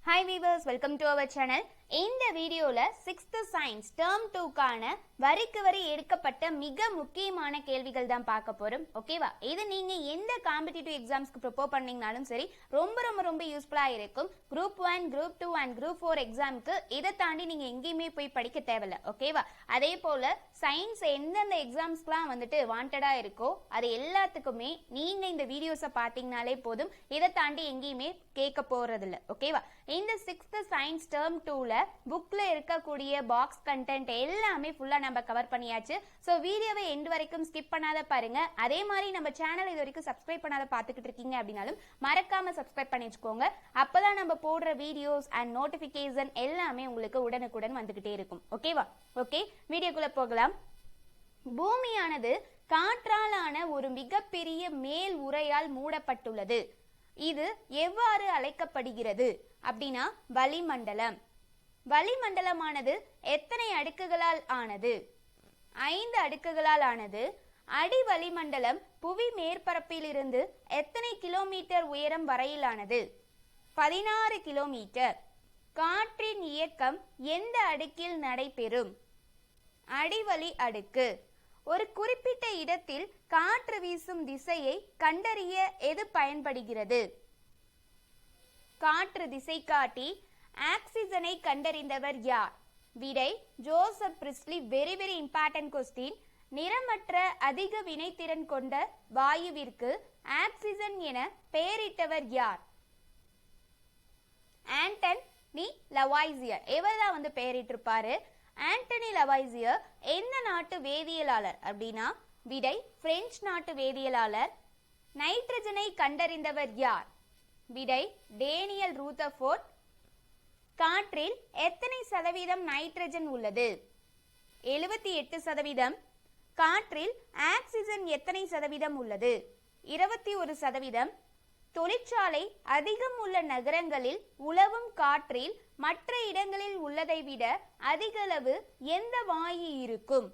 Hi viewers, welcome to our channel. இந்த வீடியோல 6th science term 2 கான வரிக்கு வரி எடுக்கப்பட்ட மிக முக்கியமான கேள்விகள் தான் பார்க்க போறோம். ஓகேவா? இது நீங்க எந்த காம்படிட்டிவ் எக்ஸாம்ஸ்க்கு ப்ரிப்பேர் பண்ணீங்கனாலும் சரி ரொம்ப யூஸ்ஃபுல்லா இருக்கும். குரூப் 1, குரூப் 2 and குரூப் 4 எக்ஸாம்க்கு இத தாண்டி நீங்க எங்கேயுமே போய் படிக்க தேவையில்ல. ஓகேவா? அதே போல சயின்ஸ் எந்தெந்த எக்ஸாம்ஸ்க்குலாம் வந்துட்டு வாண்டடா இருக்கோ அது எல்லாத்துக்குமே நீங்க இந்த வீடியோஸை பார்த்தீங்கனாலே போதும். இதை தாண்டி எங்கேயுமே கேட்க போறது இல்ல. ஓகேவா? இந்த 6th science term 2ல புக்ல இருக்கக்கூடிய பாக்ஸ் கண்டென்ட் எல்லாமே ஃபுல்லா நம்ம கவர் பண்ணியாச்சு. சோ வீடியோவை எண்ட் வரைக்கும் ஸ்கிப் பண்ணாத பாருங்க. அதே மாதிரி நம்ம சேனல் இது வரைக்கும் சப்ஸ்கிரைப் பண்ணாத பார்த்துக்கிட்டு இருக்கீங்க அப்படின்னாலும் மறக்காம சப்ஸ்கிரைப் பண்ணி வச்சுக்கோங்க. அப்பதான் நம்ம போடுற வீடியோஸ் அண்ட் நோட்டிபிகேஷன் எல்லாமே உங்களுக்கு உடனுக்குடன் வந்துகிட்டே இருக்கும். ஓகேவா? ஓகே, வீடியோக்குள்ள போகலாம். பூமியானது காற்றாலான ஒரு மிகப்பெரிய மேல் உரையால் மூடப்பட்டுள்ளது. இது எவ்வாறு அழைக்கப்படுகிறது அப்படின்னா வளிமண்டலம். வளிமண்டலமானது எத்தனை அடுக்குகளால் ஆனது? 5 அடுக்குகளால் ஆனது. அடி வளிமண்டலம் புவி மேற்பரப்பில் இருந்து எத்தனை கிலோமீட்டர் உயரம் வரையிலானது? 16 கிலோமீட்டர். காற்றின் இயக்கம் எந்த அடுக்கில் நடைபெறும்? அடிவளி அடுக்கு. ஒரு குறிப்பிட்ட இடத்தில் காற்று வீசும் திசையை கண்டறிய எது பயன்படுகிறது? காற்று திசை காட்டி. ஆக்சிஜனை கண்டறிந்தவர் யார்? விடை ஜோசப் பிரிஸ்லி. Very important question. நிறமற்ற அதிக வினைத்திறன் கொண்ட வாயுவிற்கு ஆக்சிஜன் என பெயரிட்டவர் யார்? ஆண்டனி லவாய்சியர். இவர்தான் பெயரிட்டிருப்பாரு. ஆண்டனி லவாய்சியர் எந்த நாட்டு வேதியியலாளர் அப்படின்னா விடை பிரெஞ்சு நாட்டு வேதியியலாளர். நைட்ரஜனை கண்டறிந்தவர் யார்? விடை டேனியல் ரூதர்ஃபோர்ட். காற்றில் எத்தனை சதவீதம் நைட்ரஜன் உள்ளது? 78%. காற்றில் ஆக்சிஜன் எத்தனை சதவீதம் உள்ளது? 21%. தொழிற்சாலை அதிகம் உள்ள நகரங்களில் உலவும் காற்றில் மற்ற இடங்களில் உள்ளதை விட அதிகளவு எந்த வாயு இருக்கும்?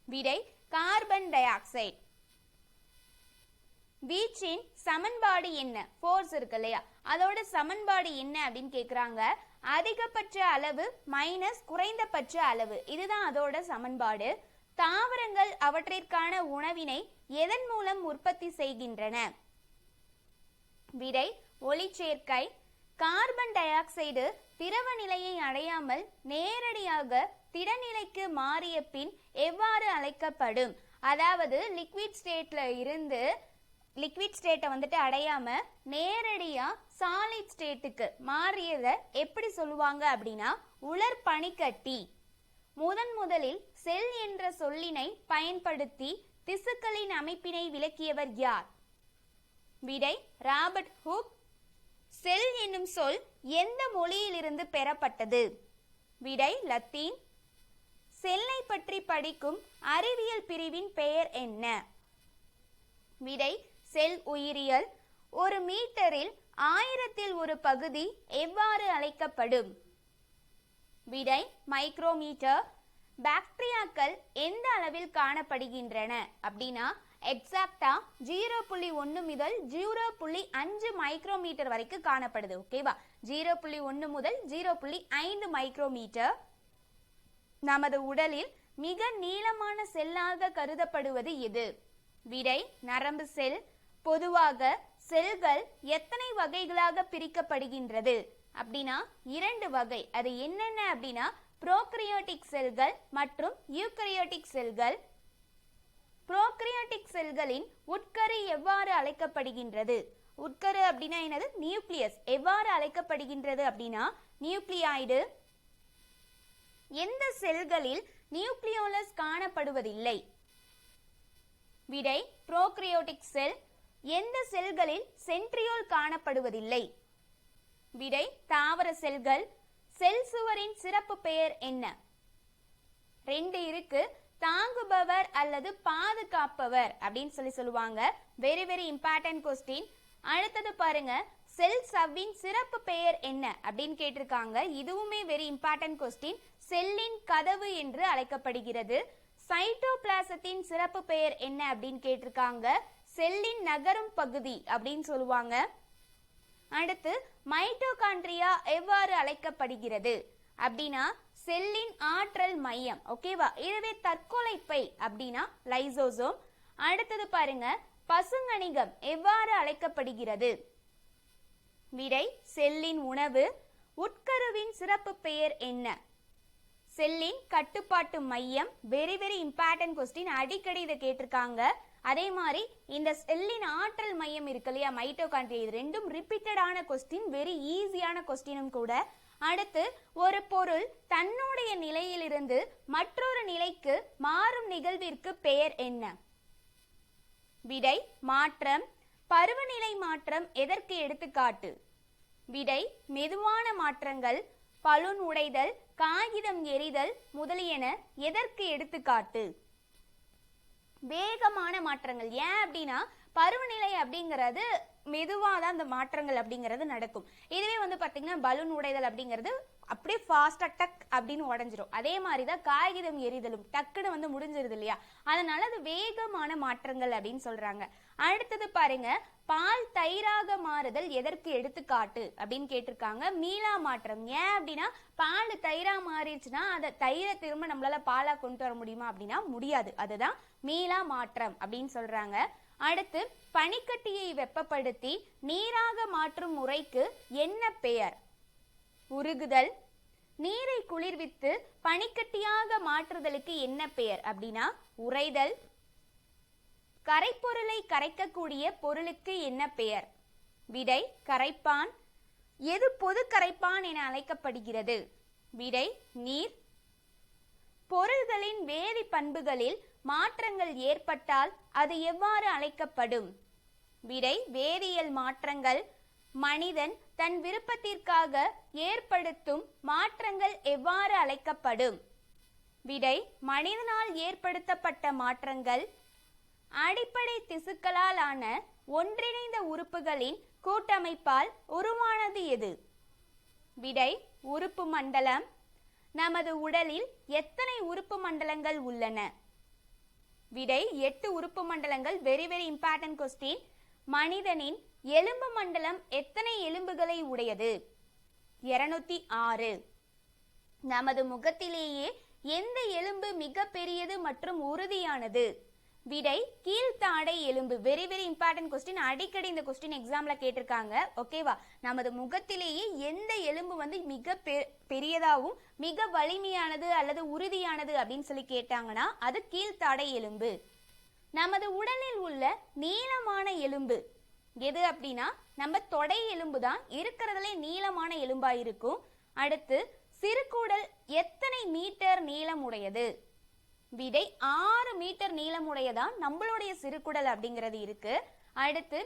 விடை கார்பன் டை ஆக்சைடு. வீச்சின் சமன்பாடு என்ன? ஃபோர்ஸ் இருக்கு இல்லையா, அதோட சமன்பாடு என்ன அப்படின்னு கேக்குறாங்க. அதிகபட்ச அளவு மைனஸ் குறைந்தபட்ச அளவு, இதுதான் அதோட சமன்பாடு. தாவரங்கள் அவற்றிற்கான உணவினை எதன் மூலம் உற்பத்தி செய்கின்றன? விடை ஒளிச்சேர்க்கை. கார்பன் டை ஆக்சைடு திரவ நிலையை அடையாமல் நேரடியாக திடநிலைக்கு மாறிய பின் எவ்வாறு அழைக்கப்படும்? அதாவது லிக்விட் ஸ்டேட்ல இருந்து லிக்விட் ஸ்டேட்டை அடையாம நேரடியா சாலிட் ஸ்டேட்டுக்கு மாறியதை எப்படி சொல்லுவாங்க அப்படின்னா உலர் பனிக்கட்டி. முதலில் செல் என்ற சொல்லினை பயன்படுத்தி திசுக்களின் அமைப்பினை விளக்கியவர் யார்? விடை ராபர்ட் ஹூக். செல் என்னும் சொல் எந்த மொழியிலிருந்து பெறப்பட்டது? விடை லத்தீன். செல்லை பற்றி படிக்கும் அறிவியல் பிரிவின் பெயர் என்ன? விடை செல் உயிரியல். ஒரு மீட்டரில் 1000ல் ஒரு பகுதி எவ்வாறு அழைக்கப்படும்? விடை மைக்ரோமீட்டர். பாக்டீரியாக்கள் எந்த அளவில் காணப்படுகின்றன அப்படின்னா எக்ஸாக்டா 0.1 முதல் 0.5 மைக்ரோமீட்டர் வரைக்கும் காணப்படுது. ஓகேவா? 0.1 முதல் 0.5 மைக்ரோமீட்டர். நமது உடலில் மிக நீளமான செல்லாக கருதப்படுவது எது? விடை நரம்பு செல். பொதுவாக செல்கள் எத்தனை வகைகளாக பிரிக்கப்படுகின்றது அப்படின்னா 2 வகை. அது என்னென்ன அப்படின்னா ப்ரோகரியோட்டிக் செல்கள் மற்றும் யூகரியோட்டிக் செல்கள். ப்ரோகரியோட்டிக் செல்களின் உட்கரு எவ்வாறு அழைக்கப்படுகின்றது? உட்கரு அப்படின்னா என்னது? நியூக்ளியஸ். எவ்வாறு அழைக்கப்படுகின்றது அப்படின்னா நியூக்ளியாய்டு. எந்த செல்களில் நியூக்ளியோலஸ் காணப்படுவதில்லை? விடை ப்ரோகரியோட்டிக் செல். எந்த செல்களில் சென்ட்ரியோல் காணப்படுவதில்லை? விடை தாவர செல்கள். செல் சுவரின் சிறப்பு பெயர் என்ன? 2 இருக்கு. தாங்குபவர் அல்லது பாதுகாப்பவர் அப்படின்னு சொல்லுவாங்க. Very important question. அடுத்தது பாருங்க, செல் சவ்வின் சிறப்பு பெயர் என்ன அப்படின்னு கேட்டிருக்காங்க. இதுவுமே வெரி இம்பார்ட்டன்ட் கொஸ்டின். செல்லின் கதவு என்று அழைக்கப்படுகிறது. சைட்டோபிளாசத்தின் சிறப்பு பெயர் என்ன அப்படின்னு கேட்டிருக்காங்க. செல்லின் நகரும் பகுதி அப்படின்னு சொல்லுவாங்க. அடுத்து மைட்டோகாண்ட்ரியா எவ்வாறு அழைக்கப்படுகிறது அப்படின்னா செல்லின் ஆற்றல் மையம். ஓகேவா? இதுவே தற்கொலை பை அப்படின்னா லைசோசோம். அடுத்தது பாருங்க, பசுங்கணிகம் எவ்வாறு அழைக்கப்படுகிறது? விடை செல்லின் உணவு. உட்கருவின் சிறப்பு பெயர் என்ன? செல்லின் கட்டுப்பாட்டு மையம். வெரி வெரி இம்பார்ட்டன்ட் கொஸ்டின், அடிக்கடி இதை கேட்டிருக்காங்க. அதே மாதிரி இந்த செல்லின் ஆற்றல் மையம் இருக்கு இல்லையா, மைட்டோகாண்ட்ரியா, இது ரெண்டும் ரிப்பீட்டடான கொஸ்டின், வெரி ஈஸியான கொஸ்டினும் கூட. அடுத்து, ஒரு பொருள் தன்னுடைய நிலையிலிருந்து மற்றொரு நிலைக்கு மாறும் நிகழ்விற்கு பெயர் என்ன? விடை மாற்றம். பருவநிலை மாற்றம் எதற்கு எடுத்துக்காட்டு? விடை மெதுவான மாற்றங்கள். பலூன் உடைதல், காகிதம் எரிதல் முதலியன எதற்கு எடுத்துக்காட்டு? வேகமான மாற்றங்கள். ஏன் அப்படின்னா பருவநிலை அப்படிங்கிறது மெதுவாக தான் அந்த மாற்றங்கள் அப்படிங்கிறது நடக்கும். இதுவே வந்து பார்த்தீங்கன்னா பலூன் உடைதல் அப்படிங்கிறது அப்படியே ஃபாஸ்டா டக் அப்படின்னு உடஞ்சிரும். அதே மாதிரிதான் காகிதம் எரிதலும் டக்குன்னு வந்து முடிஞ்சிருது இல்லையா, அதனால அது வேகமான மாற்றங்கள் அப்படின்னு சொல்றாங்க. அடுத்தது பாருங்க, பால் தயிராக மாறுதல் எதற்கு எடுத்துக்காட்டு அப்படின்னு கேட்டிருக்காங்க. மீளா மாற்றம். ஏன் அப்படின்னா பால் தயிரா மாறிடுச்சுன்னா அதை தயிரை திரும்ப நம்மளால பாலா கொண்டு வர முடியுமா அப்படின்னா முடியாது. அதுதான் மீளா மாற்றம் அப்படின்னு சொல்றாங்க. அடுத்து, பனிக்கட்டியை வெப்பப்படுத்தி நீராக மாற்றும் முறைக்கு என்ன பெயர்? உருகுதல். நீரை குளிர்வித்து பனிக்கட்டியாக மாற்றுதலுக்கு என்ன பெயர் அப்படின்னா உறைதல். கரைப்பொருளை கரைக்கக்கூடிய பொருளுக்கு என்ன பெயர்? விடை கரைப்பான். எது பொது கரைப்பான் என அழைக்கப்படுகிறது? விடை நீர். பொருள்களின் வேதி பண்புகளில் மாற்றங்கள் ஏற்பட்டால் அது எவ்வாறு அழைக்கப்படும்? விடை வேதியியல் மாற்றங்கள். மனிதன் தன் விருப்பத்திற்காக ஏற்படுத்தும் மாற்றங்கள் எவ்வாறு அழைக்கப்படும்? விடை மனிதனால் ஏற்படுத்தப்பட்ட மாற்றங்கள். அடிப்படை திசுக்களால் ஆன ஒன்றிணைந்த உறுப்புகளின் கூட்டமைப்பால் உருவானது எது? விடை உறுப்பு மண்டலம். நமது உடலில் எத்தனை உறுப்பு மண்டலங்கள் உள்ளன? விடை 8 உறுப்பு மண்டலங்கள். Very very important question. மனிதனின் எலும்பு மண்டலம் எத்தனை எலும்புகளை உடையது? 206. நமது முகத்திலேயே எந்த எலும்பு மிக பெரியது மற்றும் உறுதியானது? விடை கீழ்த்தாடை எலும்பு. வெரி வெரி இம்பார்ட்டன்ட் கொஸ்டின், அடிக்கடி இந்த கொஸ்டின் எக்ஸாம்ல கேட்டிருக்காங்க. ஓகேவா? நமது முகத்திலேயே எந்த எலும்பு வந்து மிக பெரியதாகவும் மிக வலிமையானது அல்லது உறுதியானது அப்படின்னு சொல்லி கேட்டாங்கன்னா அது கீழ்த்தாடை எலும்பு. நமது உடலில் உள்ள நீளமான எலும்பு எது அப்படின்னா நம்ம தொடை எலும்பு தான் இருக்கிறதுல நீளமான எலும்பா இருக்கும். அடுத்து, சிறுகுடல் எத்தனை மீட்டர் நீளம் உடையது? விடை 6 மீட்டர் நீளமுடையதான் நம்மளுடைய சிறுகுடல் அப்படிங்கிறது இருக்கு. அடுத்து,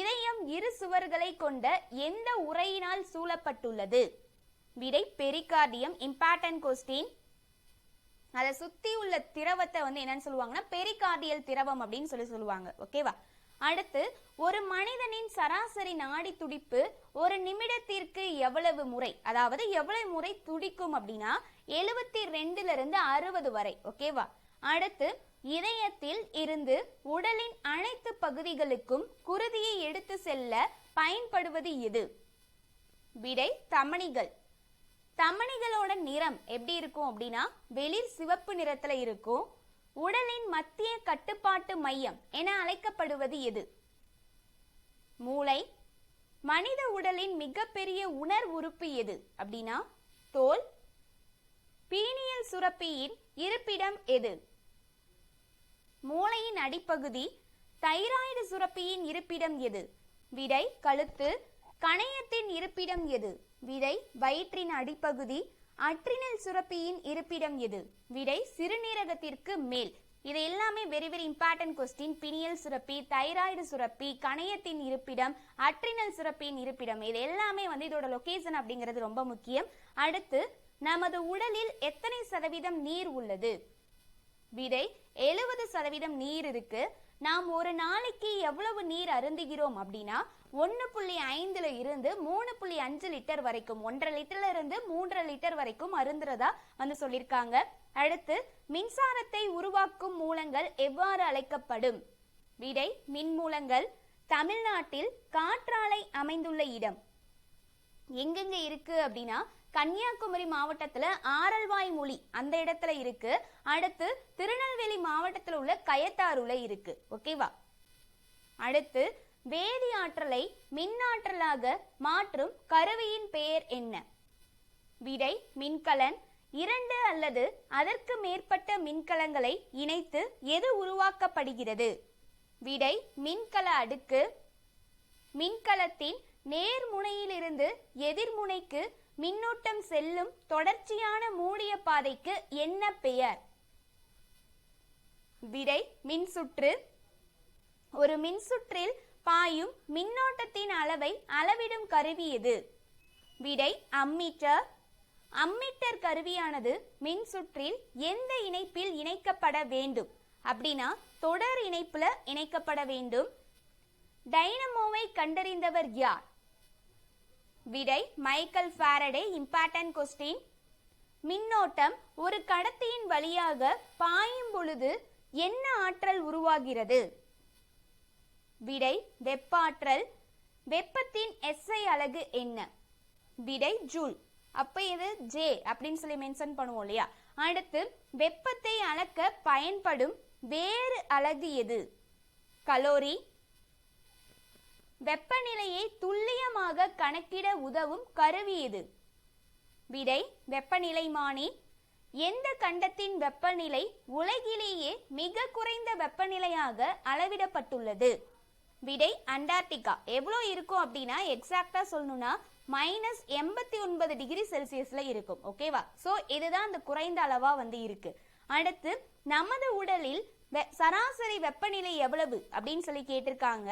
இதயம் இரு சுவர்களை கொண்ட எந்த உறையினால் சூழப்பட்டுள்ளது? விடை பெரிகார்டியம். Important question. அதை சுத்தி உள்ள திரவத்தை வந்து என்னன்னு சொல்லுவாங்கன்னா பெரிகார்டியல் திரவம் அப்படின்னு சொல்லுவாங்க. ஓகேவா? அடுத்து, ஒரு மனிதனின் சராசரி நாடி துடிப்பு ஒரு நிமிடத்திற்கு எவ்வளவு முறை, அதாவது எவ்வளவு முறை துடிக்கும் அப்படின்னா 72 இருந்து 60 வரை. ஓகேவா? அடுத்து, இதயத்தில் இருந்து உடலின் அனைத்து பகுதிகளுக்கும் குருதியை எடுத்து செல்ல பயன்படுவது எது? விடை தமனிகள். தமனிகளோட நிறம் எப்படி இருக்கும் அப்படின்னா வெளிர் சிவப்பு நிறத்துல இருக்கும். உடலின் மத்திய கட்டுப்பாட்டு மையம் என அழைக்கப்படுவது எது? மூளை. மனித உடலின் மிகப்பெரிய உணர் உறுப்பு எது அப்படின்னா தோல். பீனியல் சுரப்பியின் இருப்பிடம் எது? மூளையின் அடிப்பகுதி. தைராய்டு சுரப்பியின் இருப்பிடம் எது? விடை கழுத்து. கணையத்தின் இருப்பிடம் எது? விடை வயிற்றின் அடிப்பகுதி. அட்ரினல் சுரப்பியின் இருப்பிடம் எது? விடை சிறுநீரகத்திற்கு மேல். இது எல்லாமே very very important question. Pineal சுரப்பி, தைராய்டு சுரப்பி, கணையத்தின் இருப்பிடம், அட்ரினல் சுரப்பியின் இருப்பிடம், இது எல்லாமே வந்து இதோட லொகேஷன் அப்படிங்கிறது ரொம்ப முக்கியம். அடுத்து, நமது உடலில் எத்தனை சதவீதம் நீர் உள்ளது? விடை 70% நீர் இருக்கு. நாம் ஒரு நாளைக்கு எவ்வளவு நீர் அருந்துகிறோம் அப்படின்னா 1.5 இருந்து 3.5 லிட்டர் வரைக்கும், 1.5 லிட்டர்ல இருந்து 3.5 லிட்டர் வரைக்கும் அருந்துறதா வந்து சொல்லியிருக்காங்க. அடுத்து, மின்சாரத்தை உருவாக்கும் மூலங்கள் எவ்வாறு அழைக்கப்படும்? விடை மின்மூலங்கள். தமிழ்நாட்டில் காற்றாலை அமைந்துள்ள இடம் எங்கெங்க இருக்கு அப்படின்னா கன்னியாகுமரி மாவட்டத்துல ஆரல்வாய் மொழி அந்த இடத்துல இருக்கு. அடுத்து திருநெல்வேலி மாவட்டத்தில் உள்ள கயத்தாறுல இருக்கு. ஓகேவா? அடுத்து வேதி ஆற்றலை மின்னாற்றலாக மாற்றும் கருவியின் பெயர் என்ன? விடை மின்கலன். 2 அல்லது அதற்கு மேற்பட்ட மின்கலங்களை இணைத்து எது உருவாக்கப்படுகிறது? விடை மின்கல அடுக்கு. மின்கலத்தின் நேர்முனையிலிருந்து எதிர்முனைக்கு மின்னூட்டம் செல்லும் தொடர்ச்சியான மூடிய பாதைக்கு என்ன பெயர்? விடை மின்சுற்று. ஒரு மின்சுற்றில் பாயும் மின்னோட்டத்தின் அளவை அளவிடும் கருவி எது? விடை அம்மீட்டர். அம்மீட்டர் கருவியானது மின்சுற்றில் எந்த இணைப்பில் இணைக்கப்பட வேண்டும் அப்படின்னா தொடர் இணைப்புல இணைக்கப்பட வேண்டும். டைனமோவை கண்டறிந்தவர் யார்? விடை மைக்கேல் ஃபாரடே. Important question. மின்னோட்டம் ஒரு கடத்தியின் வழியாக பாயும் பொழுது என்ன ஆற்றல் உருவாகிறது? விடை வெப்பாற்றல். வெப்பத்தின் SI அலகு என்ன? விடை ஜூல். அப்ப இது J அப்படின்னு சொல்லி மென்ஷன் பண்ணுவோம் இல்லையா? அடுத்து வெப்பத்தை அளக்க பயன்படும் வேறு அலகு எது? கலோரி. வெப்பநிலையை துல்லியமாக கணக்கிட உதவும் கருவி எது? விடை வெப்பநிலைமானி. எந்த கண்டத்தின் வெப்பநிலை உலகிலேயே மிக குறைந்த வெப்பநிலையாக அளவிடப்பட்டுள்ளது? விடை அண்டார்டிகா. எவ்வளோ இருக்கும் அப்படின்னா எக்ஸாக்டா சொல்லணும்னா -89 டிகிரி செல்சியஸ்ல இருக்கும். ஓகேவா? சோ இதுதான் அந்த குறைந்த அளவா இருக்கு. அடுத்து நமது உடலில் சராசரி வெப்பநிலை எவ்வளவு அப்படின்னு சொல்லி கேட்டிருக்காங்க.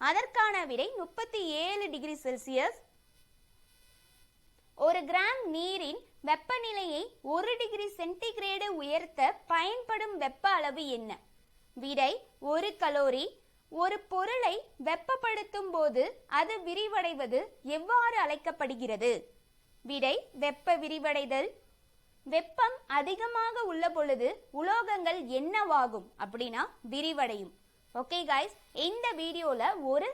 அதற்கான விடை 37 டிகிரி செல்சியஸ். 1 கிராம் நீரின் வெப்பநிலையை 1 டிகிரி சென்டிகிரேடு உயர்த்த பயன்படும் வெப்ப அளவு என்ன? விடை 1 கலோரி. ஒரு பொருளை வெப்பப்படுத்தும் போது அது விரிவடைவது எவ்வாறு அழைக்கப்படுகிறது? விடை வெப்ப விரிவடைதல். வெப்பம் அதிகமாக உள்ள பொழுது உலோகங்கள் என்னவாகும் அப்படின்னா விரிவடையும். ஓகே கைஸ், இந்த வீடியோல ஒரு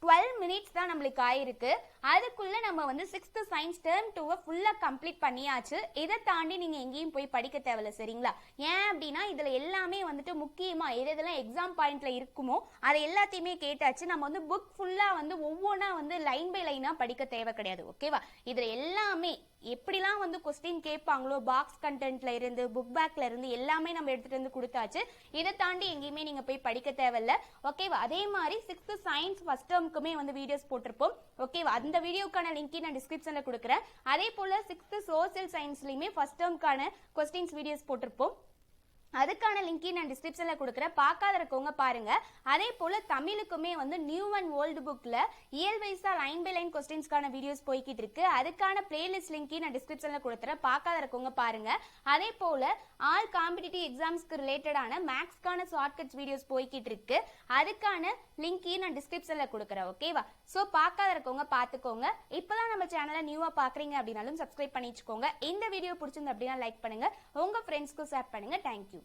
12 மினிட்ஸ் தான் நம்மளுக்கு ஆயிருக்கு. அதுக்குள்ள நம்ம 6th சயின்ஸ் டேர்ம் 2 ஃபுல்லா கம்ப்ளீட் பண்ணியாச்சு. இதை தாண்டி நீங்க எங்கேயும் போய் படிக்க தேவையில்ல. சரிங்களா? ஏன் அப்படின்னா இதுல எல்லாமே முக்கியமா எதெல்லாம் எக்ஸாம் பாயிண்ட்ல இருக்குமோ அதை எல்லாத்தையுமே கேட்டாச்சு. நம்ம புக் ஃபுல்லா ஒவ்வொன்றா லைன் பை லைனா படிக்க தேவை கிடையாது. ஓகேவா? இதுல எல்லாமே எப்படிலாம் கொஸ்டின் கேட்பாங்களோ பாக்ஸ் கண்டென்ட்ல இருந்து புக் பேக்ல இருந்து எல்லாமே நம்ம எடுத்துட்டு கொடுத்தாச்சு. இதை தாண்டி எங்கேயுமே நீங்க போய் படிக்க தேவையில்ல. ஓகேவா? அதே மாதிரி 6th சயின்ஸ் ஃபர்ஸ்ட் டேர்முக்குமே வீடியோஸ் போட்டிருப்போம். ஓகேவா? அந்த வீடியோக்கான லிங்க் நான் டிஸ்கிரிப்ஷன்ல கொடுக்குறேன். அதே போல 6th சோசியல் சயின்ஸ்லயுமே ஃபர்ஸ்ட் டேர்முக்கான கொஸ்டின்ஸ் வீடியோஸ் போட்டிருப்போம். அதுக்கான லிங்க் நான் டிஸ்கிரிப்ஷன்ல கொடுக்குறேன். பார்க்காத இருக்கவங்க பாருங்க. அதே போல தமிழுக்குமே நியூ அண்ட் ஓல்டு புக்ல இயல் வைஸா லைன் பை லைன் கொஸ்டின்ஸ்க்கான வீடியோஸ் போய்கிட்டு இருக்கு. அதுக்கான பிளேலிஸ்ட் லிங்க் நான் டிஸ்கிரிப்ஷன்ல கொடுத்துறேன். பார்க்காத இருக்கவங்க பாருங்க. அதே போல ஆல் காம்படிட்டிவ் எக்ஸாம்ஸ்க்கு ரிலேட்டடான மேக்ஸ்க்கான ஷார்ட்கட்ஸ் வீடியோஸ் போய்கிட்டு இருக்கு. அதுக்கான லிங்க் நான் டிஸ்கிரிப்ஷன்ல கொடுக்குறேன். ஓகேவா? சோ பார்க்காத இருக்கவங்க பாத்துக்கோங்க. இப்பதான் நம்ம சேனலை நியூவா பாக்குறீங்க அப்படின்னாலும் சப்ஸ்கிரைப் பண்ணி வச்சுக்கோங்க. இந்த வீடியோ பிடிச்சிருந்து அப்படின்னா லைக் பண்ணுங்க, உங்க ஃப்ரெண்ட்ஸ்க்கு ஷேர் பண்ணுங்க. தேங்க்யூ.